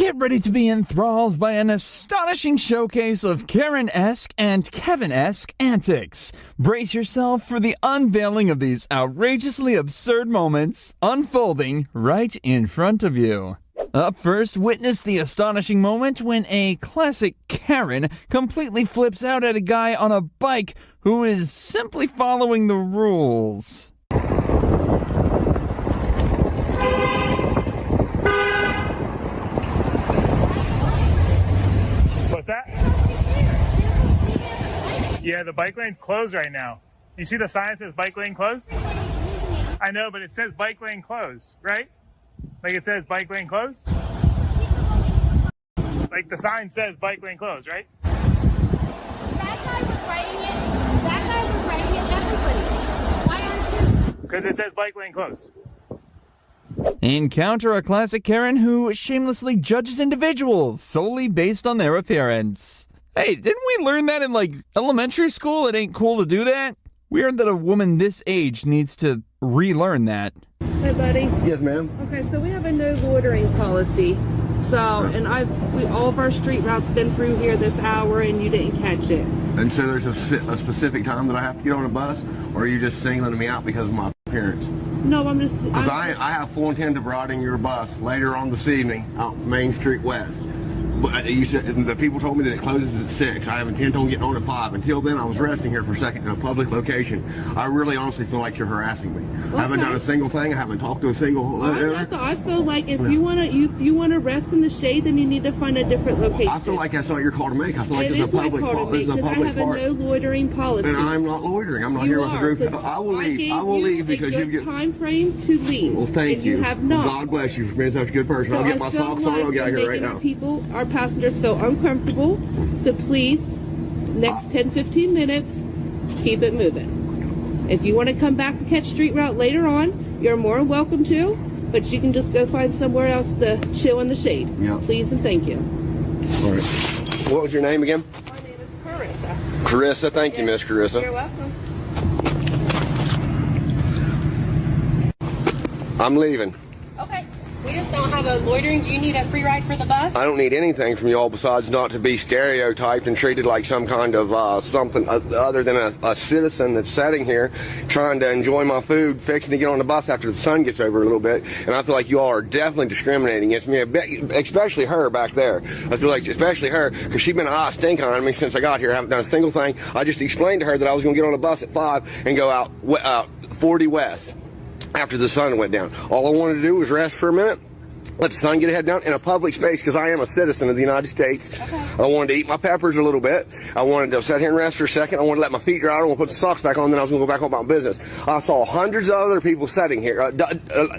Get ready to be enthralled by an astonishing showcase of Karen-esque and Kevin-esque antics. Brace yourself for the unveiling of these outrageously absurd moments unfolding right in front of you. Up first, witness the astonishing moment when a classic Karen completely flips out at a guy on a bike who is simply following the rules. What's that? Yeah, the bike lane's closed right now. You see the sign that says bike lane closed? I know, but it says bike lane closed, right? Like it says bike lane closed? Like the sign says bike lane closed, right? That guy was writing it. That guy was writing it everybody. Why aren't you? Because it says bike lane closed. Encounter a classic Karen who shamelessly judges individuals solely based on their appearance. Hey, didn't we learn that in, elementary school? It ain't cool to do that? Weird that a woman this age needs to relearn that. Hey, buddy. Yes, ma'am. Okay, so we have a no loitering policy. So, and all of our street routes been through here this hour, and you didn't catch it. And so there's a specific time that I have to get on a bus, or are you just singling me out because of my appearance? No, I'm just. Because I have full intent of riding your bus later on this evening out Main Street West. But you said the people told me that it closes at 6. I have intent on getting on at 5. Until then, I was resting here for a second in a public location. I really honestly feel like you're harassing me. Okay. I haven't done a single thing. I haven't talked to a single. I feel like if you wanna rest in the shade, then you need to find a different location. I feel like that's not your call to make. I feel like It this is is a my public call to part. make because I have a no loitering policy. And I'm not loitering. I'm not You here with a are, group. 'cause I will leave. I will gave leave you because a you good get. time frame to leave. Well, thank and you. You have not. God bless you for being such a good person. So I'll get I my feel socks on. like I'll get out you're here right making now. Our passengers feel uncomfortable. So please, next 10-15 minutes, keep it moving. If you want to come back to catch street route later on, you're more than welcome to. But you can just go find somewhere else to chill in the shade. Yeah. Please and thank you. All right. What was your name again? My name is Carissa. Carissa. Thank you, Miss Carissa. You're welcome. I'm leaving. Okay. We just don't have a loitering. Do you need a free ride for the bus? I don't need anything from y'all besides not to be stereotyped and treated like some kind of something other than a citizen that's sitting here trying to enjoy my food, fixing to get on the bus after the sun gets over a little bit. And I feel like you all are definitely discriminating against me, especially her back there. I feel like especially her because she's been a hot stink on me since I got here. I haven't done a single thing. I just explained to her that I was going to get on a bus at 5 and go out 40 West. After the sun went down. All I wanted to do was rest for a minute, let the sun get head down in a public space because I am a citizen of the United States. Okay. I wanted to eat my peppers a little bit. I wanted to sit here and rest for a second. I wanted to let my feet dry. I want to put the socks back on, then I was going to go back on my business. I saw hundreds of other people sitting here,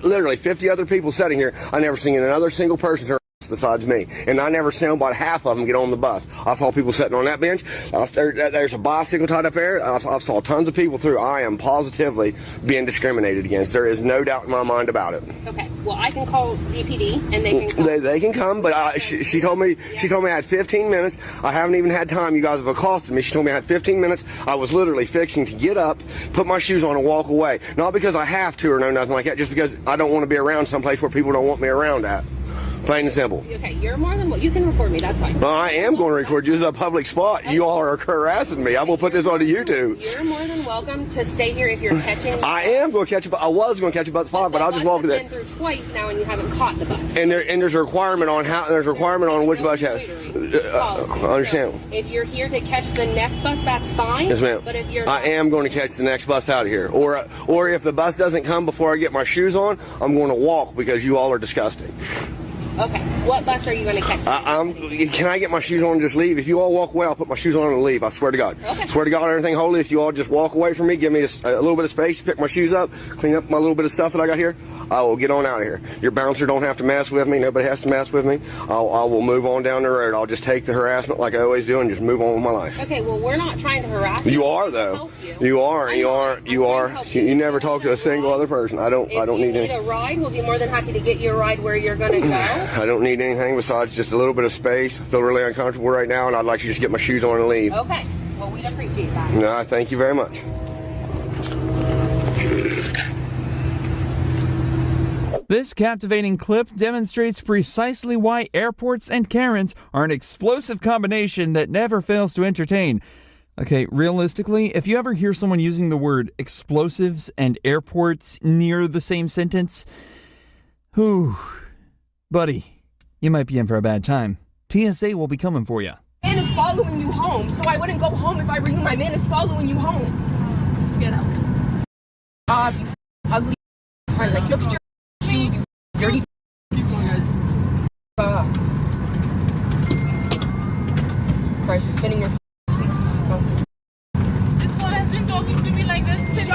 literally 50 other people sitting here. I never seen another single person besides me, and I never saw about half of them get on the bus. I saw people sitting on that bench. There's a bicycle tied up there. I saw tons of people through. I am positively being discriminated against. There is no doubt in my mind about it. Okay. Well, I can call ZPD and they can come. They can come, but she told me I had 15 minutes. I haven't even had time. You guys have accosted me. She told me I had 15 minutes. I was literally fixing to get up, put my shoes on, and walk away. Not because I have to or no nothing like that. Just because I don't want to be around someplace where people don't want me around at. Plain and simple. Okay, you're more than you can record me. That's fine. No, I am going to record you. This is a public spot. Okay. You all are harassing me. I'm going to put this on YouTube. You're more than welcome to stay here if you're catching. I am going to catch a bus. I was going to catch a bus 5, but I'll just walk there. You've been through twice now, and you haven't caught the bus. And there's a requirement on which bus you have. I understand. So if you're here to catch the next bus, that's fine. Yes, ma'am. But if you're I am going to catch the next bus out of here. Or if the bus doesn't come before I get my shoes on, I'm going to walk because you all are disgusting. Okay. What bus are you going to catch? Can I get my shoes on and just leave? If you all walk away, I'll put my shoes on and leave. I swear to God. Okay. Swear to God, everything holy. If you all just walk away from me, give me a little bit of space, pick my shoes up, clean up my little bit of stuff that I got here, I will get on out of here. Your bouncer don't have to mess with me. Nobody has to mess with me. I will move on down the road. I'll just take the harassment like I always do and just move on with my life. Okay, well, we're not trying to harass you. You are, though. You are. You never talk to a single other person. I don't need any. If you need a ride, we'll be more than happy to get you a ride where you're going to go. I don't need anything besides just a little bit of space. I feel really uncomfortable right now, and I'd like to just get my shoes on and leave. Okay. Well, we'd appreciate that. No, thank you very much. This captivating clip demonstrates precisely why airports and Karens are an explosive combination that never fails to entertain. Okay, realistically, if you ever hear someone using the word explosives and airports near the same sentence, buddy, you might be in for a bad time. TSA will be coming for you. Man is following you home, so I wouldn't go home if I were you. My man is following you home. Just get out. You ugly. Like, look at your shoes, you dirty. Keep going, guys. For spinning your feet, you're supposed to. This one has been talking to me like this since the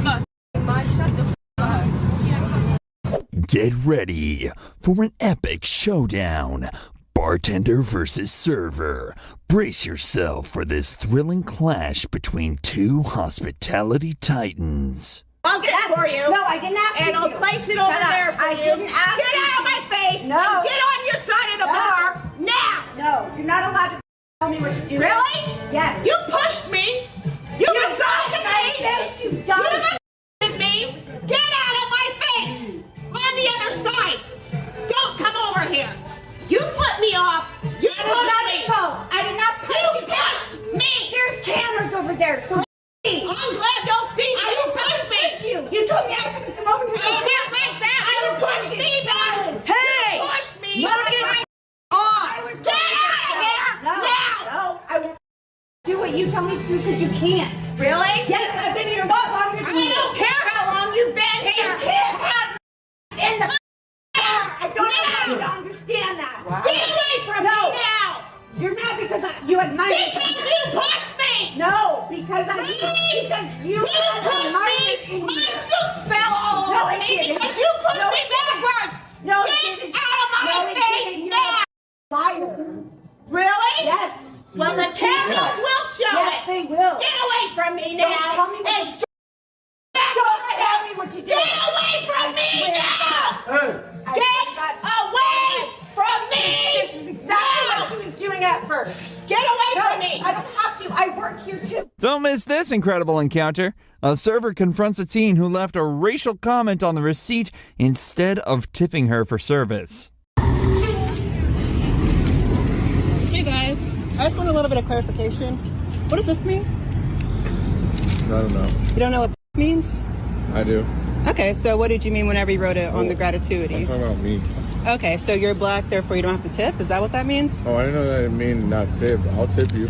bus. Shut the up. Get ready for an epic showdown. Bartender versus server. Brace yourself for this thrilling clash between two hospitality titans. I'll get it for you. No, I didn't ask you. And I'll place it over there for I you. didn't ask Get you out of to. my face. No. And get on your side of the No. bar now. No, you're not allowed to tell me what to do. Really? Yes. You pushed me. You assaulted me. Yes, you You done. assaulted me. Get out of my face. On the other side. Don't come over here. You put me off. You It was not pushed me. assault. I did not push You you. pushed me. There's cameras over there. So I'm glad y'all see me. You pushed me. You told me I couldn't come over here. I didn't like that. You pushed me back. Hey! You pushed me. Knock it off. Get out of here No, now. no, I won't do what you tell me to because you can't. Really? Yes, I've been here a lot longer I than you. don't care how long you've been You here. can't have in the car. I don't know you to understand that. Get away from No. me now. You're mad because you had my Because you pushed me. No, because I Really? because you You had pushed my me. My suit fell all No, over it me didn't. because you pushed No, me it didn't. backwards. No, it Get didn't. out of No, my it face didn't. now. Liar. Really? Yes. Well, the cameras will show Yes, it. they will. Get away from me now. Don't tell me what and to Don't tell me what to do. Get away from me now. Get away from me. This is exactly now. what she was doing at first. Get away No, from me. I don't have to. I work here too. Don't miss this incredible encounter. A server confronts a teen who left a racial comment on the receipt instead of tipping her for service. Hey guys, I just want a little bit of clarification. What does this mean? I don't know. You don't know what means? I do. Okay, so what did you mean whenever you wrote it on the I'm gratuity? talking about me. Okay, so you're black, therefore you don't have to tip? Is that what that means? Oh, I didn't know that it mean not tip. I'll tip you.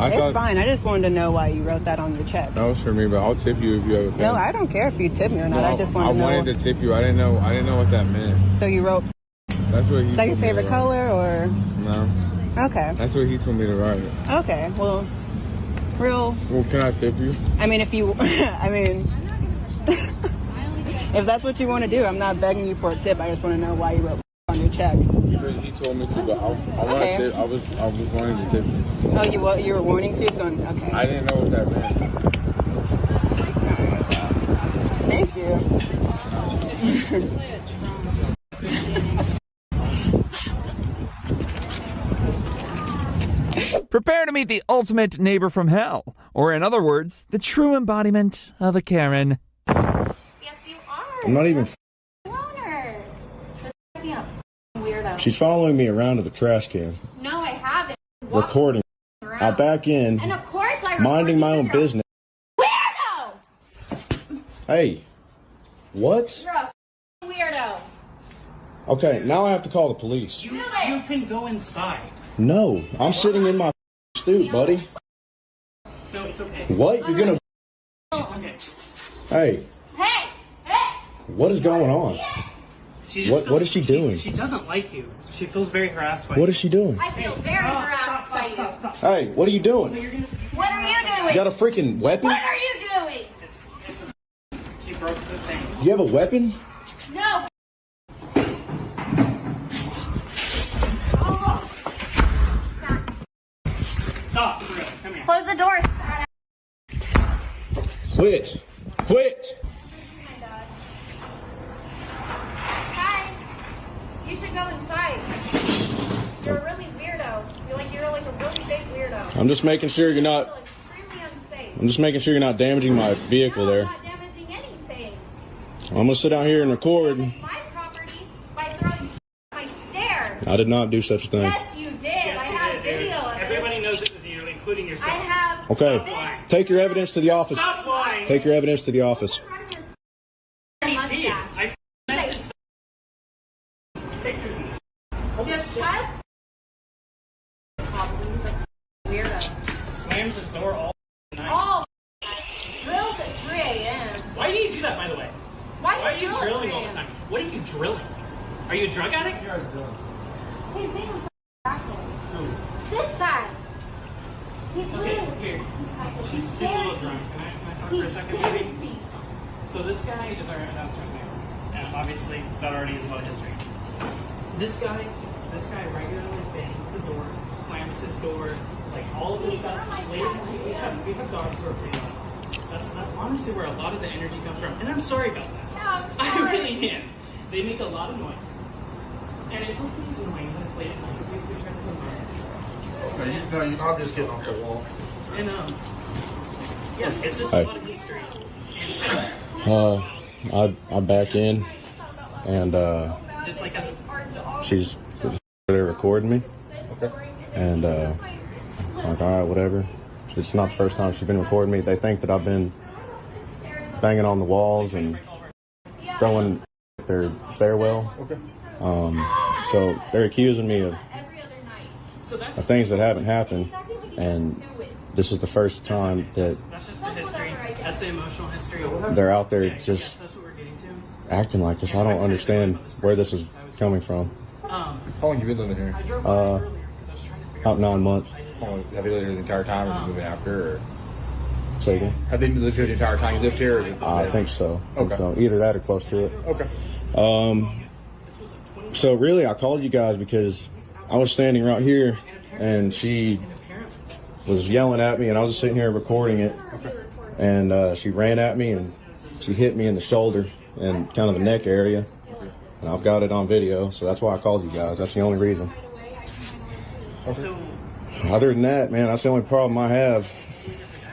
It's fine. I just wanted to know why you wrote that on your check. That was for me, but I'll tip you if you have a pen. No, I don't care if you tip me or not. No, I just want to know. I wanted to tip you. I didn't know what that meant. So you wrote. That's what he. Is that your told me to favorite write. color or? No. Okay. That's what he told me to write. Okay. Well, real. Well, can I tip you? I mean, if you. I mean. If that's what you want to do, I'm not begging you for a tip. I just want to know why you wrote on your check. He told me to, but I want Okay. to tip. I was wanting to tip you. Oh, you were wanting to? So okay. I didn't know what that meant. Thank you. Prepare to meet the ultimate neighbor from hell, or in other words, the true embodiment of a Karen. Yes, you are. I'm not even. Loner. Being a weirdo. She's following me around to the trash can, No, I haven't. Walk recording. around. I back in, And of course I minding my own because you're business. a Weirdo. Hey, what? You're a weirdo. Okay, now I have to call the police. Do it. You can go inside. No, I'm sitting in my stoop, buddy. No, it's okay. What? You're gonna? It's okay. Hey, Hey. Hey. what is going on? She What is she doing? She doesn't like you. She feels very harassed by What you. is she doing? I feel very harassed by you. Stop. Hey, what are you doing? What are you You doing? got a freaking weapon? What are you doing? It's a. She broke the thing. You have a weapon? No. Stop. For real. Come here. Close the door. Quit! Quit! Hi. You should go inside. You're a really weirdo. You're like a really big weirdo. I'm just making sure you're I not. feel extremely unsafe. I'm just making sure you're not damaging my vehicle No, there. I'm not damaging anything. I'm gonna sit down here and record. It's my I did not do such a thing. Yes, you did. I have video of it. Everybody knows this is you, including yourself. I have. Okay, take your evidence to the office. Stop lying. Take your evidence to the office. I did. I messaged pictures. Just shut. Weirdo. Slams his door all night. Oh, drills at 3 a.m. Why do you do that, by the way? Why Are you drill at drilling 3 all the a.m.? time? What are you drilling? Are you a drug addict? His name is this guy. He's Okay, literally. here. He's Just a little drunk. Can I talk for a second, scares maybe? me. So this guy is our announcer's name. And obviously, that already is a lot of history. This guy regularly bangs the door, slams his door, like all of this stuff. Later, we have dogs who are pretty loud. That's honestly where a lot of the energy comes from. And I'm sorry about that. Yeah, I'm I sorry. really am. They make a lot of noise. And it hopefully is annoying when it's late at night. We try to come No, you're not just getting off the wall. And yes, it's just Hey. a lot of history. I'm back in, and Just like as a she's recording me. And I'm like, all right, whatever. It's not the first time she's been recording me. They think that I've been banging on the walls and throwing their stairwell. So they're accusing me of things that haven't happened, and this is the first time that that's just the history. That's the emotional history. they're out there Yes, just that's what we're getting to. acting like this. I don't understand where this is coming from. How long you been living here? About 9 months. Have you lived here the entire time, or did you move in after? Or? Say again? Have they lived here the entire time you lived here? Or I think so. Okay. So either that or close to it. Okay. So really, I called you guys because I was standing right here, and she was yelling at me, and I was just sitting here recording it. And she ran at me, and she hit me in the shoulder and kind of the neck area. And I've got it on video, so that's why I called you guys. That's the only reason. So Other than that, man, that's the only problem I have.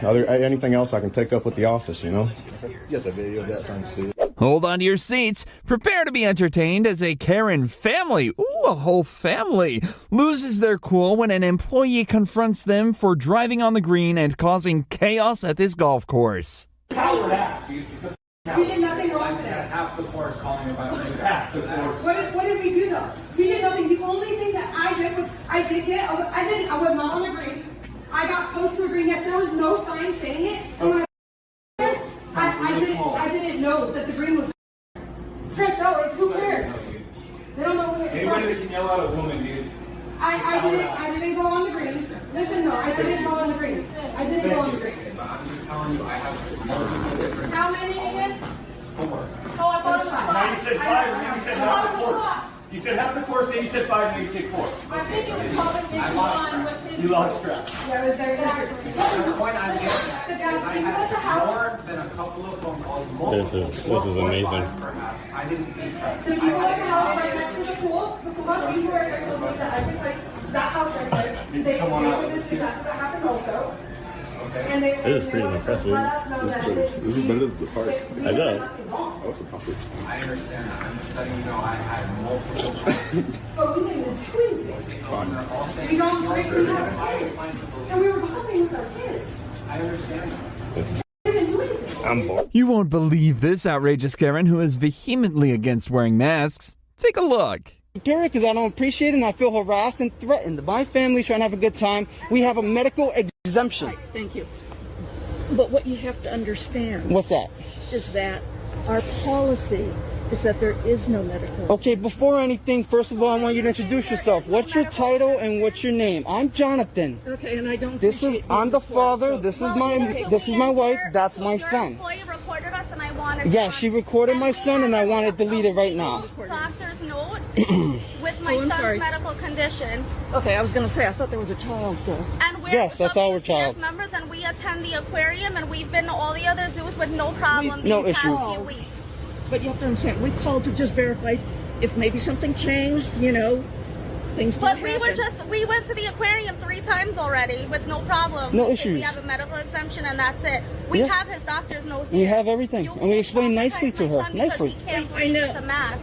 Anything else I can take up with the office, you know? You got the video of that time to see it. Hold on to your seats. Prepare to be entertained as a Karen family, a whole family, loses their cool when an employee confronts them for driving on the green and causing chaos at this golf course. We did nothing wrong today. Half the course calling about half the course. What did we do though? We did nothing. The only thing that I did was I was not on the green. I got close to a green. Yes, there was no sign saying it. And when I didn't know that the green was. Chris, no, it's who cares? They don't know when it's. Anybody that can yell at a woman, dude. I didn't go on the green. Listen, no, I didn't go on the green. I didn't go on the green. I'm just telling you, I have multiple different. How many again? 4. Oh, I thought it was 5. Now you said 5, and then you said half the course. You said half the course, then you said 5, and then you said 4. I think it was probably 51 with his. You lost track. Yeah, it was very exactly. The point I'm getting at is I had more than a couple of phone calls. This is amazing. Perhaps. I didn't keep track. The people at the house right next to the pool, the people right next to the pool, I think like that house right there, they witnessed exactly what happened also. And they, It is pretty impressive. let us know that This is better than the park. I know. That's a puppet. I understand that. I'm just letting you know I had multiple. But we didn't even do anything. They're all saying We don't you're drink, very we have high kids. lines of belief. And we were talking with our kids. I understand that. We didn't do anything. I'm bored. You won't believe this outrageous Karen who is vehemently against wearing masks. Take a look. Period, because I don't appreciate it and I feel harassed and threatened. My family's trying to have a good time. We have a medical exemption. Thank you. But what you have to understand What's that? is that our policy is that there is no medical. Okay, before anything, first of all, I want you to introduce yourself. What's your title and what's your name? I'm Jonathan. Okay, and I don't. This is I'm the father. This is my wife. That's my son. Recorded us and I wanted Yeah, she recorded my son and I want it deleted right now. doctor's note with my son's sorry. medical condition. Okay, I was going to say I thought there was a child there. And we're Yes, that's our child. members and we attend the aquarium and we've been to all the other zoos with no problem No these issue. past few weeks. But you have to understand, we called to just verify if maybe something changed, you know, things did But happen. we went to the aquarium 3 times already with no problem. No We issues. have a medical exemption and that's it. We Yeah. have his doctor's note We here. have everything. And we explained nicely to her. Nicely. He can't breathe with a mask.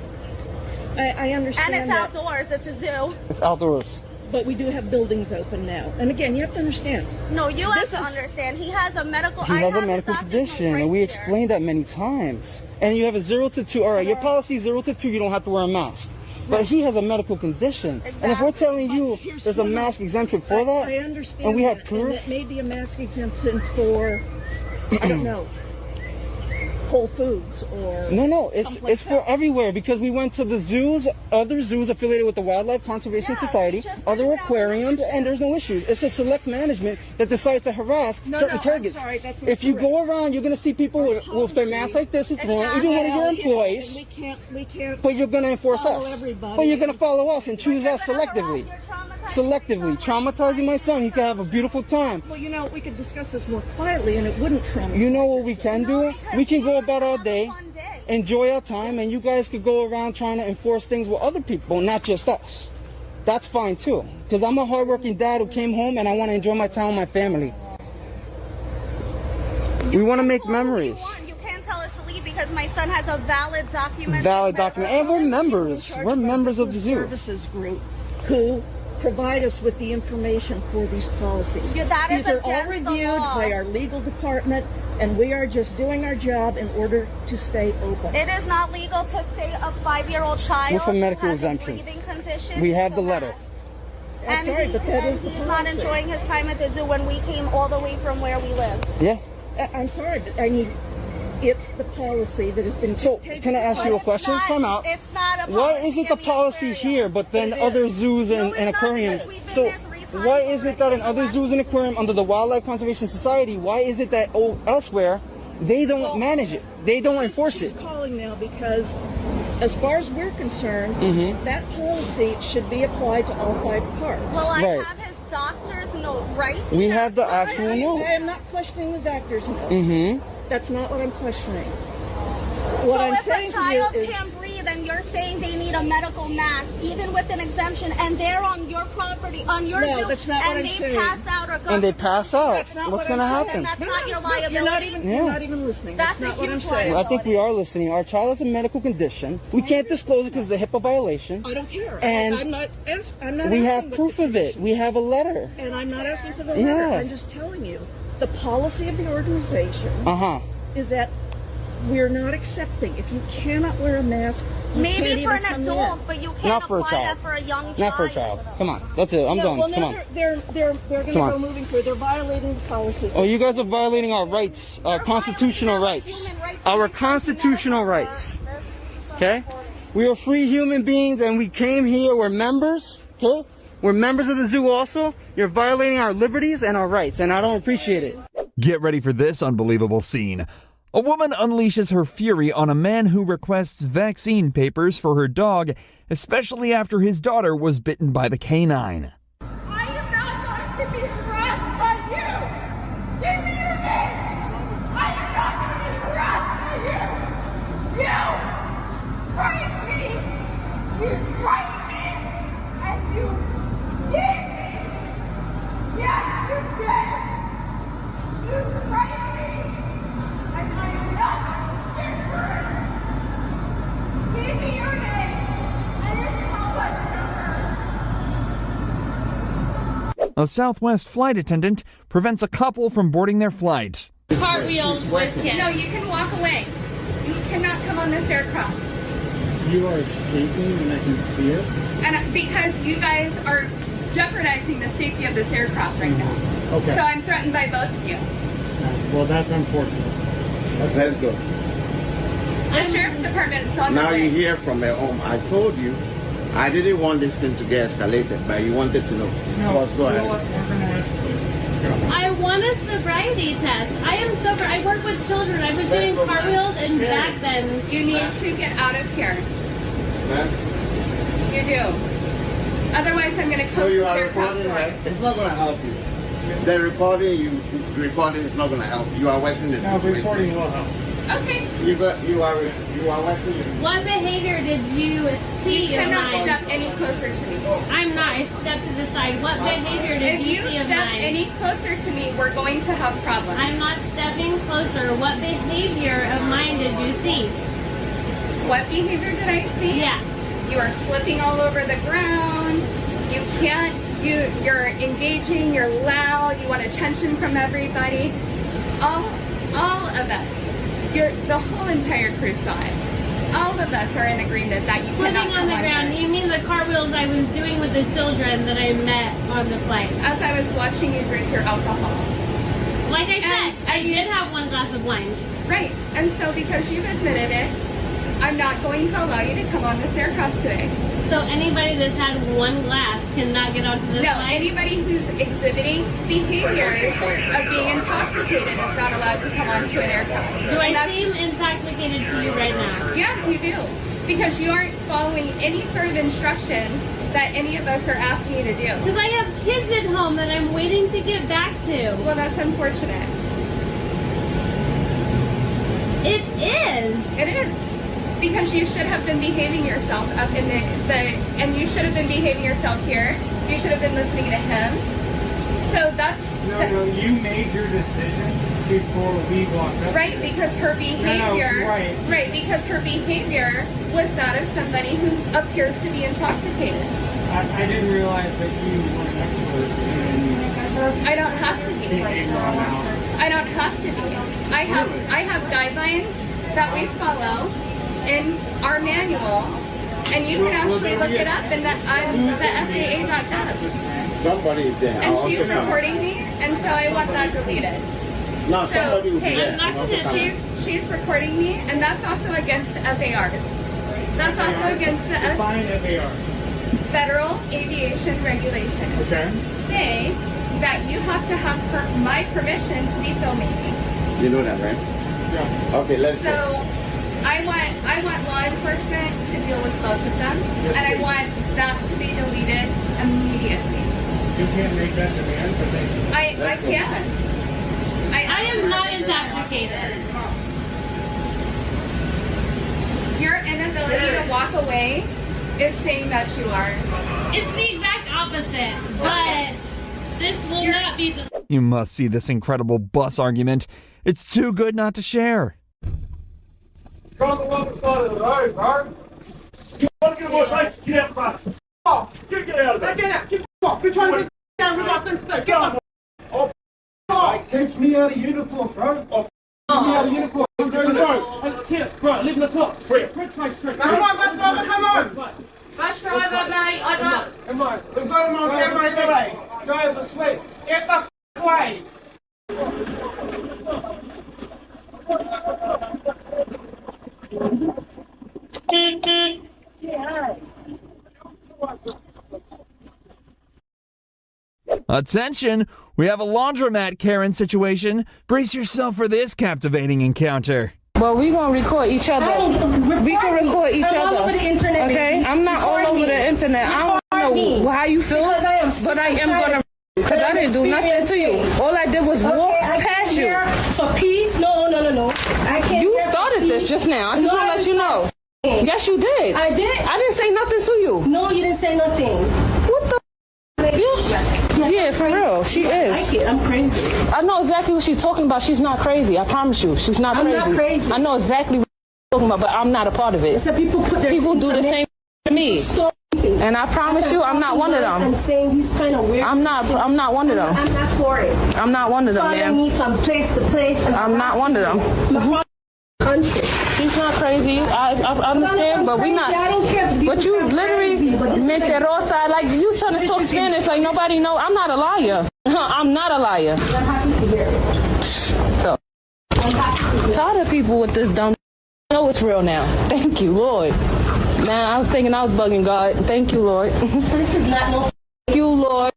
I understand And it's that. outdoors. It's a zoo. It's outdoors. But we do have buildings open now. And again, you have to understand. No, you have This to is- understand. He has a medical. He I has a have his medical doctor's condition, note right and we here. explained that many times. And you have a 0 to 2. All right, your policy is 0 to 2. You don't have to wear a mask. But he has a medical condition. And if we're telling you there's a mask exemption for that, I understand. and we have that, proof, And it may be a mask exemption for, I don't know, Whole Foods or. No, it's someplace it's for else. everywhere because we went to the zoos, other zoos affiliated with the Wildlife Conservation Society, other aquariums, and there's no issue. It's a select management that decides to harass certain targets. sorry, that's If you incorrect. go around, you're gonna see people with their masks like this. It's wrong. Even one of your employees. We can't. But you're gonna enforce follow us. everybody. But you're gonna follow us and choose us selectively. Selectively, traumatizing my son. He could have a beautiful time. Well, you know, we could discuss this more quietly, and it wouldn't traumatize. You know what we can do? We can go about our day, enjoy our time, and you guys could go around trying to enforce things with other people, not just us. That's fine too. Because I'm a hardworking dad who came home and I want to enjoy my time with my family. We want to make memories. You can't tell us to leave because my son has a valid document. Valid document. And we're members. We're members of the zoo. Services group who provide us with the information for these policies. Yeah, that is These are all against the reviewed law. by our legal department, and we are just doing our job in order to stay open. It is not legal to say a 5-year-old child With a medical who has exemption. a breathing condition. We have to the letter. mask. I'm And sorry, but that is the he's not policy. enjoying his time at the zoo when we came all the way from where we live. Yeah. I'm sorry, but I mean, it's the policy that has been. So, can I ask you a question? Time out. It's not a Why policy is it the in policy here, but then other zoos and aquariums? So, why is it that in other zoos and aquariums under the Wildlife Conservation Society, why is it that elsewhere they don't manage it? They don't enforce it. She's calling now because, as far as we're concerned, Mhm. that policy should be applied to all 5 parks. Well, I Right. have his doctor's note right We here. have the actual note. I am not questioning the doctor's note. Mm-hmm. That's not what I'm questioning. So What I'm if saying a to you child is, can't breathe and you're saying they need a medical mask, even with an exemption, and they're on your property, on your No, zoo, that's not what and I'm they saying. pass out or go And they to the pass zoo, out. that's not What's what gonna I'm saying. happen? That's not your you're liability. not even, Yeah. you're not even listening. That's not a what I'm huge saying. I think we are listening. Our child has a medical condition. We can't disclose it because it's a HIPAA violation. I don't care. And I'm not. I'm not. we asking have what proof the of it. We have a letter. And I'm not asking for the letter. Yeah. I'm just telling you, the policy of the organization Uh-huh. is that we're not accepting. If you cannot wear a mask, you can't Maybe for even an come adult, in. but you can't Not for a apply child. that for a young child. Not for a child. Come on. That's it. I'm No, done. well, Come now on. they're going to Come on. go moving forward. They're violating the policy. Oh, you guys are violating our rights, our constitutional rights. Our constitutional rights. Okay? We are free human beings and we came here, we're members. Okay? We're members of the zoo also. You're violating our liberties and our rights, and I don't appreciate it. Get ready for this unbelievable scene. A woman unleashes her fury on a man who requests vaccine papers for her dog, especially after his daughter was bitten by the canine. I am not going to be harassed by you. Give me your name. I am not going to be harassed by you. You frightened me. You frightened me. And you did me. Yes, you did. You frightened me. And I am not scared for it. Give me your name. And your telephone number. A Southwest flight attendant prevents a couple from boarding their flight. Cartwheels with kids. No, you can walk away. You cannot come on this aircraft. You are shaking and I can see it. And because you guys are jeopardizing the safety of this aircraft right now. Okay. So I'm threatened by both of you. Well, that's unfortunate. Let's go. The sheriff's department is on Now the you way. hear from your home. I told you, I didn't want this thing to get escalated, but you wanted to know. Let's go ahead. I want a sobriety test. I am sober. I work with children. I've been doing cartwheels and back bends. You need to get out of here. Ma'am? You do. Otherwise, I'm going to So close you this are aircraft recording, door. right? It's not going to help you. The recording is not going to help. You are wasting the situation. Recording will help. Okay. You are wasting it. What behavior did you see You of cannot mine? step any closer to me. I'm not. I stepped to the side. What behavior did If you you see of step mine? any closer to me, we're going to have problems. I'm not stepping closer. What behavior of mine did you see? What behavior did I see? Yeah. You are slipping all over the ground. You can't, you're engaging, you're loud, you want attention from everybody. All of us, the whole entire crew saw it. All of us are in agreement that you Slipping cannot on the come ground. here. You mean the cartwheels I was doing with the children that I met on the flight? As I was watching you drink your alcohol. Like I said, I did have one glass of wine. Right. And so because you've admitted it, I'm not going to allow you to come on this aircraft today. So anybody that's had one glass cannot get onto this No, flight? anybody who's exhibiting behaviors of being intoxicated is not allowed to come onto an aircraft. Do I seem intoxicated to you right now? Yeah, you do. Because you aren't following any sort of instructions that any of us are asking you to do. Because I have kids at home that I'm waiting to get back to. Well, that's unfortunate. It is. It is. Because you should have been behaving yourself up in and you should have been behaving yourself here. You should have been listening to him. So that's... No, you made your decision before we walked up. Right, because her behavior... No, right. Right, because her behavior was that of somebody who appears to be intoxicated. I didn't realize that you were an expert. I don't have to be. I don't have to be. I have guidelines that we follow in our manual, and you can actually look it up on the FAA.gov. Somebody is there. And she's recording me, and so I want that deleted. No, So, somebody will be hey, there. she's recording me, and that's also against FARs. That's also against the Define FARs. Federal Aviation Regulations. Okay. Say that you have to have my permission to be filming me. You know that, right? Yeah. Okay, let's So go. I want law enforcement to deal with both of them, and I want that to be deleted immediately. You can't make that demand, but they... I can. I am not intoxicated. Your inability to walk away is saying that you are. It's the exact opposite, but this will not be the... You must see this incredible bus argument. It's too good not to share. You're on the wrong side of the road, bro. You want to get my face? Get out the bus. Off. Get out of there. Get out. Get off. You're trying to get down with our things to do. Get off. Off. Takes me out of uniform, bro. Off. Take me out of uniform. I'm going to go. Tip, bro. 11 o'clock. Straight. Bridgeway Street. Come on, bus driver. Come on. Bus driver, mate. I'm up. Come on. We've got him on camera anyway. Go to sleep. Get the way. Attention! We have a laundromat Karen situation. Brace yourself for this captivating encounter. Well, we gonna record each other. We can record each I'm other. all over the internet, Okay? baby. I'm not all Record over me. the internet. I don't know how you feel, Because I am but I am sick gonna. Because I didn't do nothing to you. All I did was walk I past came you. here for peace. No. I came You here for started this peace. just now. I just No, want to let you know. didn't. Yes, you did. I did. I didn't say nothing to you. No, you didn't say nothing. What the? Yeah, for real. She is. I'm crazy. I know exactly what she's talking about. She's not crazy. I promise you. She's not I'm crazy. not crazy. I know exactly what she's talking about, but I'm not a part of it. So people put their People do the same to me. And I promise you, I'm not one of them. I'm saying he's kind of weird. I'm not one of them. I'm not for it. I'm not one of them, Follow man. me from place to place. I'm not one of them. Country. She's not crazy. I understand, but we not. I don't care if But you sound literally crazy, but this is mentirosa. Like you trying to talk Spanish like nobody know. I'm not a liar. I'm not a liar. I'm happy to hear it. So, tired of people with this dumb. I know it's real now. Thank you, Lord. Now I was thinking I was bugging God. Thank you, Lord. So this is not no. Thank you, Lord.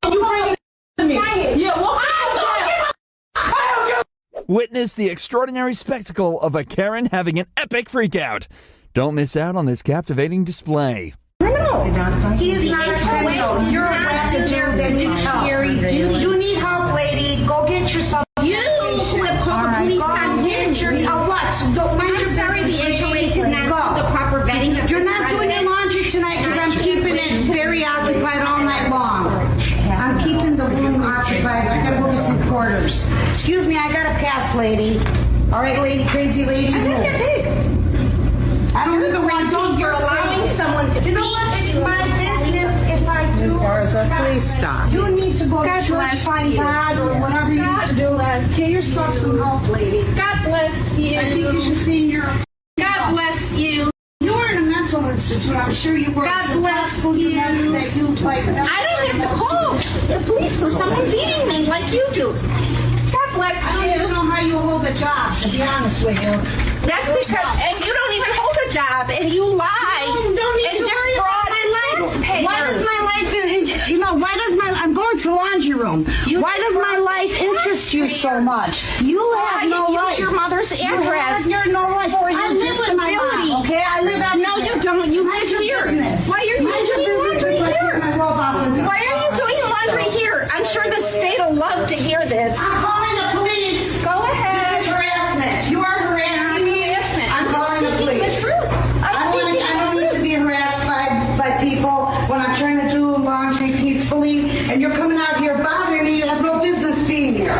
You bring it to me. Yeah, what? Witness the extraordinary spectacle of a Karen having an epic freakout. Don't miss out on this captivating display. Criminal. He is not a criminal. You're a rapid You need help, lady. Go get yourself. You have called the police on him. What? Don't mind your sorry, the HOA did not do the proper vetting. You're not doing your laundry tonight because I'm keeping it very occupied all night long. I'm keeping the room occupied. I gotta go get some quarters. Excuse me, I gotta pass, lady. All right, lady, crazy lady. I I don't You're even want crazy. You're allowing someone to You know what? It's my business if I do. Ms. Garza, please stop. You need to go God to church, bless find you. God, or whatever you need to do. Get yourself some help, lady. God bless you. I think you should see your. God bless you. You were in a mental institute. I'm sure you were. God bless you. That you like. I don't have to call the police for someone beating me like you do. God bless I don't even know how you hold a job, to be honest with you. That's because, and you don't even hold a job, and you lie. You don't need and to just worry about fraud my life. taxpayers. Why does my life, why does my, I'm going to laundry room. Why does my life interest you so much? You have no use life. your mother's address You have no life. for your I live with my disability. mom, okay? I live out No, you don't. You Mind live your here. business. Why are you Mind your doing business laundry before I here? take my robe off the- Why are you doing laundry here? I'm sure the state will love to hear this. I'm calling the police. Go ahead. This is harassment. You are harassing me. Harassment. I'm calling the speaking police. the truth. I don't need to be harassed by people when I'm trying to do laundry peacefully, and you're coming out here bothering me. You have no business being here.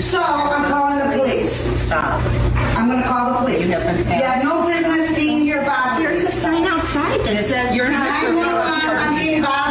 So I'm calling the police. Stop. I'm going to call the police. You have no business being here bothering me. There's a sign outside that says you're not I'm being bothered.